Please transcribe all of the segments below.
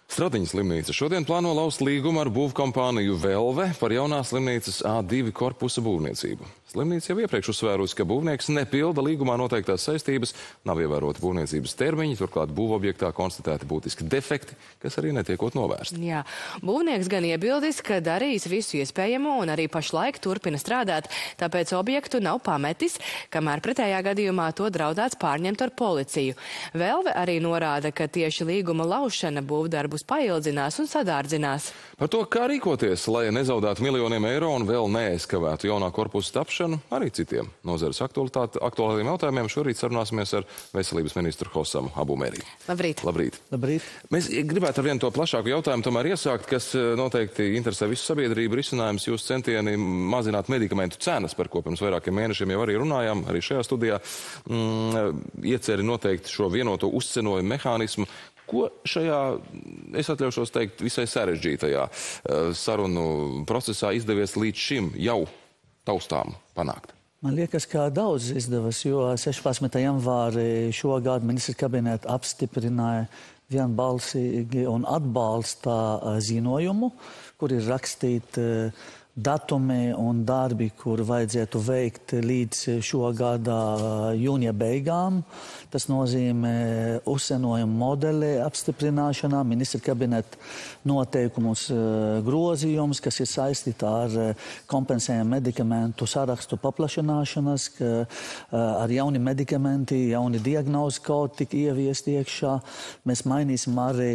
Stradiņas slimnīca šodien plāno laust līgumu ar būvkompāniju Velve par jaunās slimnīcas A2 korpusa būvniecību. Slimnīca jau iepriekš uzsvērusi, ka būvnieks nepilda līgumā noteiktās saistības, nav ievēroti būvniecības termiņi, turklāt būvobjektā konstatēti būtiski defekti, kas arī netiekot novērsti. Jā, būvnieks gan iebildis, ka darīs visu iespējamo un arī pašlaik turpina strādāt, tāpēc objektu nav pametis, kamēr pretējā gadījumā to draudēts pārņemt ar policiju. Velve arī norāda, ka tieši līguma laušana būvdarbus paildzinās un sadārdzinās. Par to, kā rīkoties, lai nezaudētu miljoniem eiro un vēl neaizkavētu jaunā korpusa tapšanu, arī citiem nozares aktuāliem jautājumiem šorīt sarunāsimies ar veselības ministru Hosamu Abumeri. Labrīt. Labrīt. Labrīt. Mēs gribētu ar vienu to plašāku jautājumu tomēr iesākt, kas noteikti interesē visu sabiedrību. Risinājums jūs centieni mazināt medikamentu cenas, par ko pirms vairākiem mēnešiem jau arī runājām, arī šajā studijā. Ieceri noteikti šo vienoto uzcenojumu mehānismu. Ko šajā, es atļaušos teikt, visai sarežģītajā sarunu procesā izdevies līdz šim jau taustām panākt? Man liekas, ka daudz izdevas, jo 16. janvārī šogad ministra kabineta apstiprināja vienbalsīgi un atbalsta ziņojumu, kur ir rakstīti datumi un darbi, kur vajadzētu veikt līdz šogada jūnija beigām. Tas nozīmē uzcenojumu modeli apstiprināšanā, ministra kabineta noteikumus grozījums, kas ir saistīti ar kompensējumu medikamentu sarakstu paplašināšanas, ar jauni medikamenti, jauni diagnozi kodi tika ieviest iekšā. Mēs mainīsim arī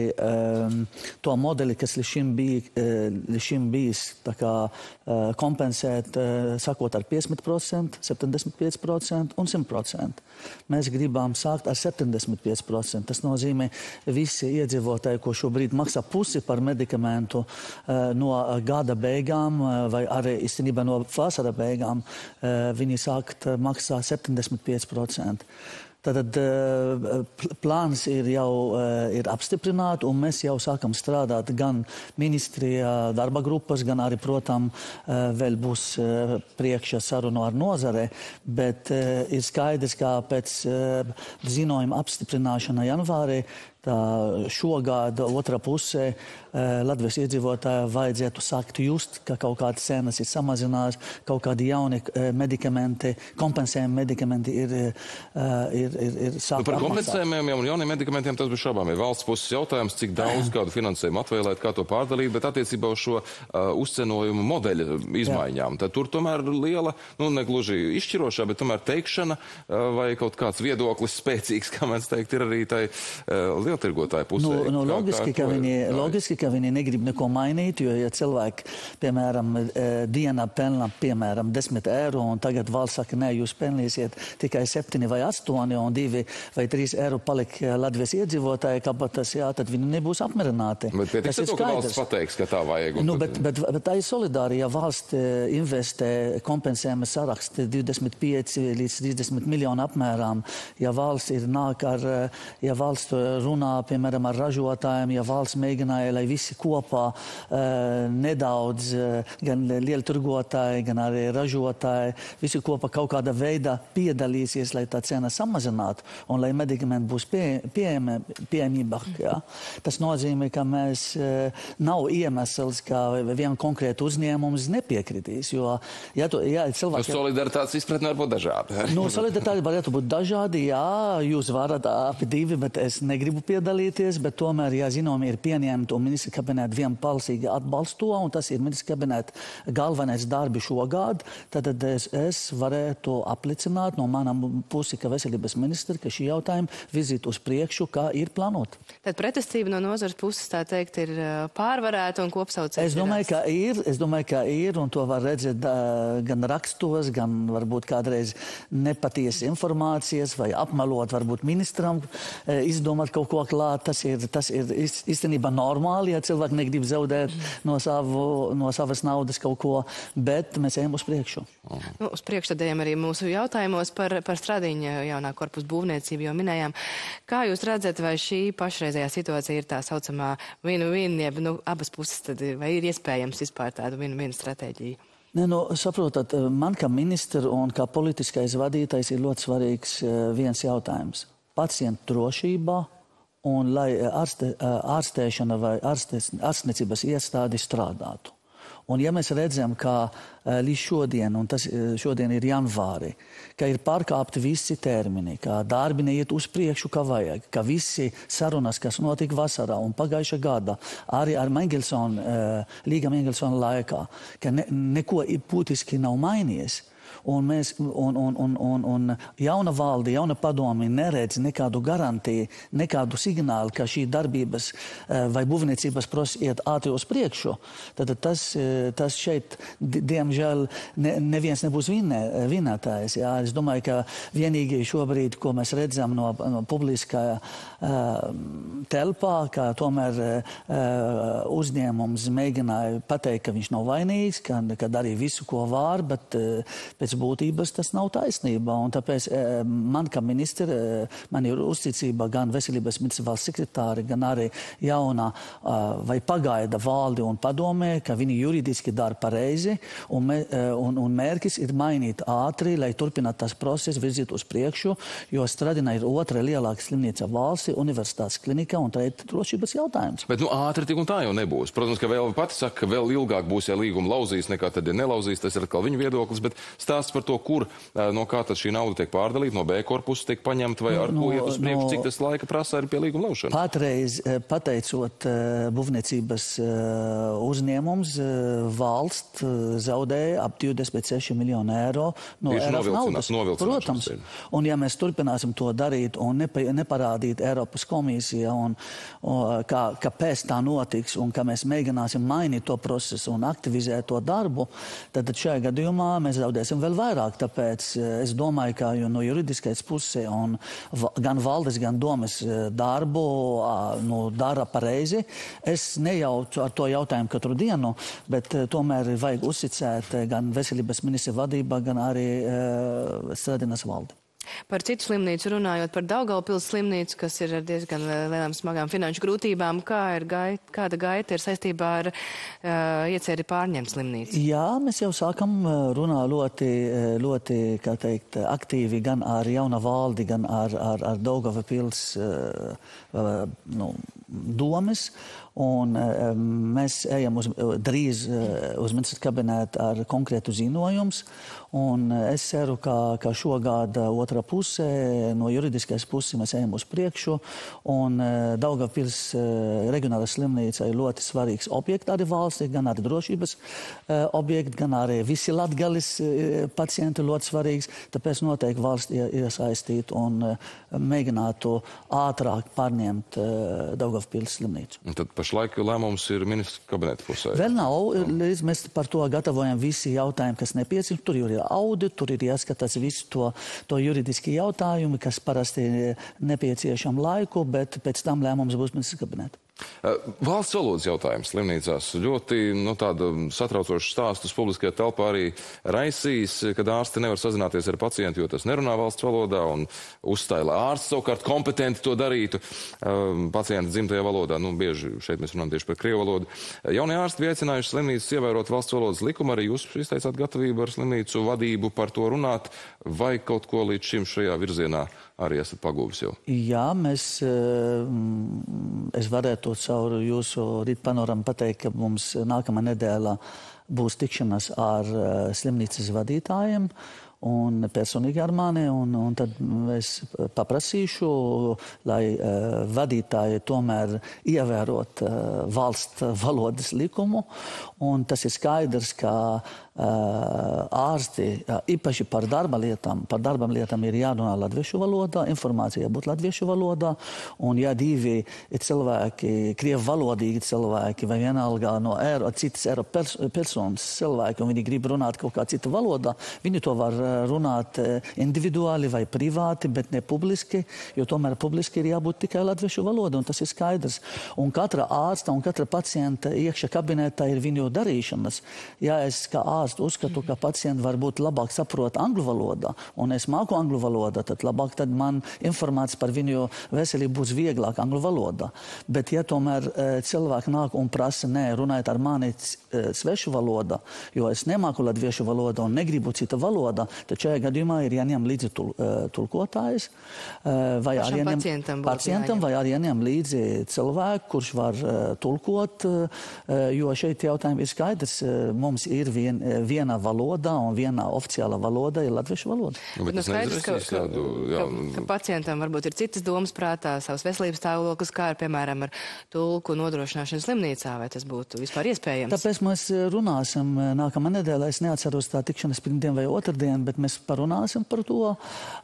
to modeli, kas līdz šim bijis tā kā kompensēt, sakot ar 50%, 75% un 100%. Mēs gribam sākt ar 75%. Tas nozīmē visi iedzīvotāji, ko šobrīd maksā pusi par medikamentu no gada beigām vai arī īstenībā no vasara beigām, viņi sākt maksāt 75%. Tātad plāns ir jau apstiprināts, un mēs jau sākam strādāt gan ministrijā darba grupas, gan arī, protams, vēl būs priekšā sarunu ar nozare, bet ir skaidrs, ka pēc ziņojuma apstiprināšana janvārī šogad otrā pusē Latvijas iedzīvotāji vajadzētu sākt just, ka kaut kāda cenas ir samazinās, kaut kādi jauni medikamenti, kompensējumi medikamenti ir sākt par kompensējumiem un jauniem medikamentiem tas bez šaubām ir valsts puses jautājums, cik daudz kādu finansējumu atvēlēt, kā to pārdalīt, bet attiecībā uz šo uzcenojumu modeļa izmaiņām, tad tur tomēr liela, negluži izšķirošā, bet tomēr teikšana vai kaut kāds viedoklis spēcīgs, kā mēs teikt, ir arī tai lieltirgotāju pusē. Logiski, ka viņi negrib neko mainīt, jo, ja cilvēki, piemēram, dienā pelna, piemēram, 10 eiro, un tagad valsts saka, nē, jūs pelnīsiet tikai 7 vai 8, un 2 vai 3 eiro palik Latvijas iedzīvotāji, kabatas, jā, tad viņi nebūs apmierināti. Bet pietiks ar to, ka valsts pateiks, ka tā vajag. Bet tā ir solidāri, ja valsts investē kompensējuma saraksti 25 līdz 30 miljonu apmērām, ja valsts ir nāk ar, ja valsts runā, piemēram, ar ražotājiem, ja valsts mēģināja, lai visi kopā nedaudz, gan lieltirgotāji, gan arī ražotāji, visi kopā kaut kāda veidā piedalīsies, lai tā cena samazinātu un lai medikamenti būs pieejamāk. Ja? Tas nozīmē, ka mēs nav iemesls, ka vien konkrēti uzņēmums nepiekritīs, jo, cilvēki... Solidaritātes izpratne var būt dažādi. Solidaritāte varētu būt dažādi, jā, jūs varat abi divi, bet es negribu piedalīties, bet tomēr, ja ziņojumi ir pieņemti un ministra kabineta vienbalsīgi atbalsta to, un tas ir ministra kabineta galvenais darbi šogad, tad es varētu apliecināt no manām pusi, ka veselības ministra, ka šī jautājuma vizīt uz priekšu, kā ir plānot. Tad pretestība no nozares puses, tā teikt, ir pārvarēta un kopsaucējs. Es domāju, ka ir, un to var redzēt gan rakstos, gan varbūt kādreiz nepatiesas informācijas vai apmelot varbūt ministram, izdomāt kaut ko klāt. Tas ir īstenībā normāli, ja cilvēki negrib zaudēt no savas naudas kaut ko, bet mēs ejam uz priekšu. Uz priekšu tad ejam arī mūsu jautājumos par Stradiņa jaunā korpusa būvniecību, jo minējām. Kā jūs redzat, vai šī pašreizējā situācija ir tā saucamā win-win, jeb abas puses, tad vai ir iespējams vispār tādu win-win stratēģiju? Saprotat, man kā ministra un kā politiskais vadītājs ir ļoti svarīgs viens jautājums. pacientu drošībā un lai ārstēšana vai ārstniecības iestādi strādātu. Un ja mēs redzam, ka līdz šodien, un tas šodien ir janvāri, ka ir pārkāpti visi termini, ka darbi neiet uz priekšu, kā vajag, ka visi sarunas, kas notika vasarā un pagājušā gada, arī ar Līga Mengelsona laikā, ka neko būtiski nav mainījies. Un jauna valde, jauna padomi neredz nekādu garantiju, nekādu signālu, ka šī darbības vai būvniecības process iet ātri uz priekšu, tad tas šeit, diemžēl, neviens nebūs vinētājs. Jā. Es domāju, ka vienīgi šobrīd, ko mēs redzam no publiskā telpā, ka tomēr uzņēmums mēģināja pateikt, ka viņš nav vainīgs, ka darīja visu, ko var, bet pēc būtības tas nav taisnība. Un tāpēc man, kā ministri, man ir uzticība gan veselības ministra valsts sekretāri, gan arī jaunā vai pagaida valdi un padomē, ka viņi juridiski dara pareizi, un mērķis ir mainīt ātri, lai turpinātu tas process, virzīt uz priekšu, jo Stradina ir otra lielāka slimnīca valsti, universitātes klinika, un tā ir drošības jautājums. Bet ātri tik un tā jau nebūs. Protams, ka vēl pati saka, ka vēl ilgāk būs, ja līguma lauzīs, nekā tad, ja nelauzīs, tas ir atkal viņu viedoklis, bet stāsts par to, kur, no kā tad šī nauda tiek pārdalīta, no B korpusa tiek paņemta, vai ar ko iet uz priekšu, cik tas laika prasa arī pie līguma laušanas? Patreiz, pateicot būvniecības uzņēmums, valsts zaudēja ap 26 miljonu eiro no Eiropas naudas. Protams. Un ja mēs turpināsim to darīt un neparādīt Eiropas komisija, kāpēc tā notiks un ka mēs mēģināsim mainīt to procesu un aktivizēt to darbu, tad šajā gadījumā mēs zaudēsim vēl vairāk. Tāpēc es domāju, ka no juridiskais pusē un gan valdes, gan domes darbu dara pareizi. Es nejaucu ar to jautājumu katru dienu, bet tomēr vajag uzticēt gan veselības ministra vadībā, gan arī Stradinas valdi. Par citu slimnīcu runājot, par Daugavpils slimnīcu, kas ir ar diezgan lielām smagām finanšu grūtībām, kāda gaita ir saistībā ar ieceri pārņemt slimnīcu? Jā, mēs jau sākam runāt ļoti, kā teikt, aktīvi gan ar jauna valdi, gan ar Daugavpils domes. Un mēs ejam drīz uz ministra kabinētu ar konkrētu ziņojumus. Un es ceru, ka šogad otrā pusē, no juridiskās puses mēs ejam uz priekšu. Un Daugavpils reģionāla slimnīca ir ļoti svarīgs objekts arī valstī, gan arī drošības objekts, gan arī visi Latgales pacienti ļoti svarīgs. Tāpēc noteikti valsts iesaistīt un mēģinātu ātrāk pārņemt Daugavpils slimnīcu. Tad pašlaik lēmums ir ministra kabineta pusē. Vēl nav, līdz mēs par to gatavojam visi jautājumi, kas nepieciešami. Tur ir audit, tur ir jāskatās visu to juridiski jautājumi, kas parasti nepieciešam laiku, bet pēc tam lēmums būs ministra kabineta. Valsts valodas jautājums slimnīcās ļoti tāda satraucoša stāstus publiskajā telpā arī raisīs, kad ārsti nevar sazināties ar pacientu, jo tas nerunā valsts valodā, un uzstāja, lai ārsts savukārt kompetenti to darītu pacienta dzimtajā valodā. Bieži šeit mēs runājam tieši par krievu valodu. Jaunie ārsti bija aicinājuši slimnīcas ievērot valsts valodas likumu, arī jūs izteicāt gatavību ar slimnīcu vadību par to runāt, vai kaut ko līdz šim šajā virzienā arī esat pagūvis jau? Jā, es varētu caur jūsu rīt panoramu pateikt, ka mums nākamā nedēļā būs tikšanās ar slimnīcas vadītājiem un personīgi ar mani, un tad es paprasīšu, lai vadītāji tomēr ievērot valsts valodas likumu, un tas ir skaidrs, ka ārsti, īpaši par darba lietām ir jārunā latviešu valodā, informācija jābūt latviešu valodā, un ja divi cilvēki, krievu valodīgi cilvēki, vai vienalga no citas Eiropas personas cilvēki, un viņi grib runāt kaut kā cita valodā, viņi to var runāt individuāli vai privāti, bet ne publiski, jo tomēr publiski ir jābūt tikai latviešu valoda, un tas ir skaidrs. Un katra ārsta un katra pacienta iekšā kabinetā ir viņu darīšanas. Ja es kā ārstu uzskatu, ka pacienti varbūt labāk saprot angļu valodā, un es māku angļu valodā, tad labāk tad man informācija par viņu veselību būs vieglāk angļu valodā. Bet ja tomēr cilvēki nāk un prasa, runājiet ar mani svešu valodā, jo es nemāku latviešu valodā un negribu cita valodā, tad šajā gadījumā ir jāņem līdzi tulkotājs, vai arī pacientam, vai arī jāņem līdzi cilvēku, kurš var tulkot, jo šeit jautājumi ir skaidrs. Mums ir viena valoda, un viena oficiāla valoda ir latviešu valoda. Bet tas neizraisīs tādu, ka pacientam varbūt ir citas domas prātā, savas veselības stāvoklis, kā ir, piemēram, ar tulku nodrošināšanu slimnīcā, vai tas būtu vispār iespējams? Tāpēc mēs runāsim nākamā nedēļā, es neatceros tā tikšanas pirmdien vai otrdien, bet mēs parunāsim par to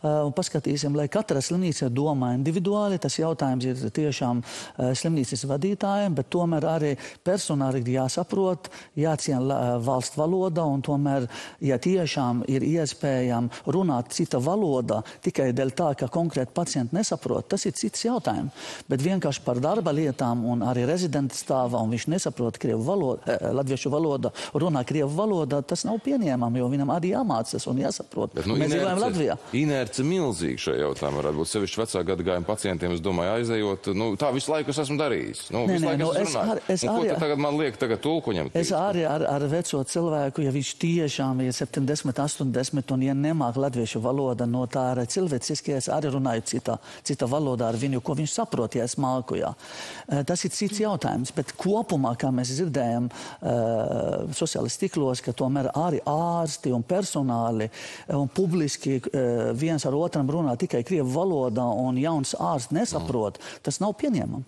un paskatīsim, lai katra slimnīca domā individuāli. Tas jautājums ir tiešām slimnīcas vadītājiem, bet tomēr arī personāli ir jāsaprot, jācien valsts valoda, un tomēr, ja tiešām ir iespējams runāt cita valoda tikai dēļ tā, ka konkrēti pacienti nesaprot, tas ir cits jautājums. Bet vienkārši par darba lietām un arī rezidenta stāvā, un viņš nesaprot latviešu valodu, runā krievu valodā, tas nav pieņēmami, jo viņam arī jāmācas un jāsaprot. Bet, mēs dzīvojam Latvijā. Inerce milzīgi šajā jautājumā varētu būt sevišķi vecā gadagājuma pacientiem, es domāju, aizejot, tā visu laiku es esmu darījis. Visu laiku es runāju. Ko tad tagad man liek tulku ņemt? Es arī ar veco cilvēku, ja viņš tiešām ir 70, 80 un ja nemāk latviešu valoda, no tā arī cilvēciski, es arī runāju cita valodā ar viņu, ko viņš saprot, ja es māku, jā. Tas ir cits jautājums, bet kopumā, kā mēs dzirdējam sociālajos tīklos, ka tomēr arī ārsti un personāli un publiski viens ar otram runā tikai krievu valodā un jauns ārsts nesaprot, tas nav pieņemam.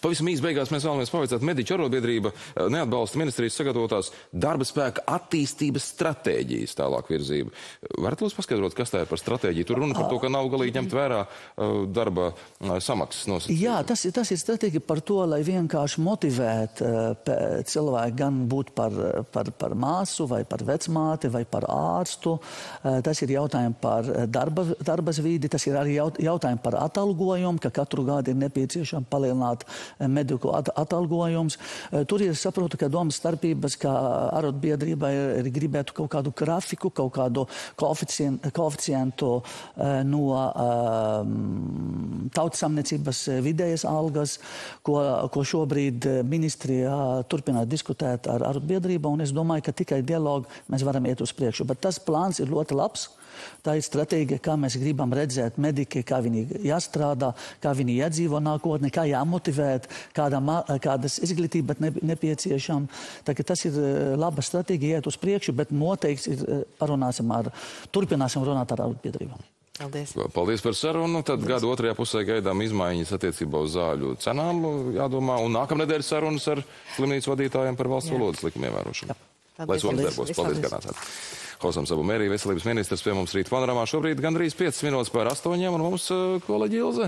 Pavisam īsi beigās mēs vēlamies pavaicāt, mediķu arotbiedrība neatbalsta ministrijas sagatavotās darba spēka attīstības stratēģijas tālāk virzību. Varat lūdzu paskaidrot, kas tā ir par stratēģiju? Tur runa par to, ka nav galīgi ņemt vērā darba samaksas nosacījumi. Jā, tas ir stratēģija par to, lai vienkārši motivētu cilvēku gan būt par māsu, vai par vecmāti, vai par ārstu. Tas ir jautājumi par darbas vidi, tas ir arī jautājumi par atalgojumu, ka katru gadu ir nepieciešams palielināt mediku atalgojums. Tur ir, saprotu, ka domas starpības, ka arotbiedrība ir gribētu kaut kādu grafiku, kaut kādu koeficientu no tautsamniecības vidējas algas, ko šobrīd ministrijā turpināt diskutēt ar arotbiedrību, un es domāju, ka tikai dialogu mēs varam iet uz priekšu. Bet tas plāns ir ļoti labs. Tā ir stratēģija, kā mēs gribam redzēt mediki, kā viņi jāstrādā, kā viņi jādzīvo nākotnē, kā jāmotivēt, kādas izglītība nepieciešama. Tas ir laba stratēģija iet uz priekšu, bet noteikti turpināsim runāt ar arotbiedrībām. Paldies. Paldies par sarunu. Tad gada otrajā pusē gaidām izmaiņas attiecībā uz zāļu cenām, jādomā, un nākamnedēļ sarunas ar slimnīcu vadītājiem par valsts valodas likuma ievērošanu. Lai somas darbos. Paldies, ka nācāt. Hosam Sabu Mērī, veselības ministrs pie mums rīt panorāmā. Šobrīd gandrīz 5 minūtes pār 8, un mums kolēģi Ilze.